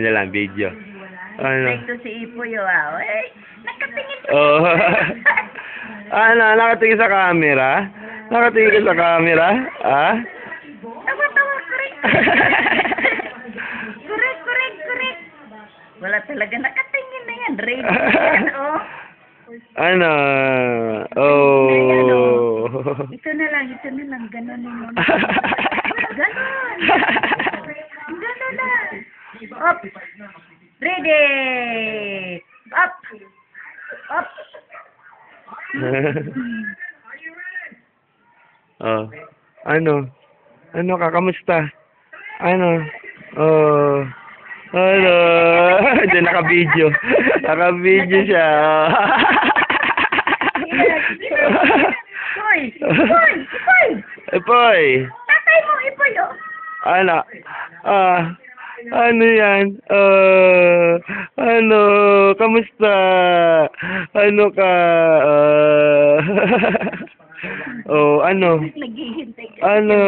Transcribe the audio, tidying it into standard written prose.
na lang, video. Ano? Ito si Ipoy, wow. Eh, nakatingin po. Oh. Ano, nakatingin sa camera? Nakatingin ka sa camera? Ah? Tawa-tawa, correct. Correct. Wala talaga nakatingin na yan. Ready yan, oh. Ano? Oh. Ito na lang. Ganon mo. Ganon. Ganon na. Up. Ready. Up. Oh. Ano? Ano ka? Kamusta? Ano? Oh. Ano? Hindi, naka-video. Naka-video siya. Ipoy. Ipoy. Tatay mo, Ipoy, oh. Ano? Ano yan? Ano? Kamusta? Ano ka? Oh, ano? Naghihintay ka. Ano?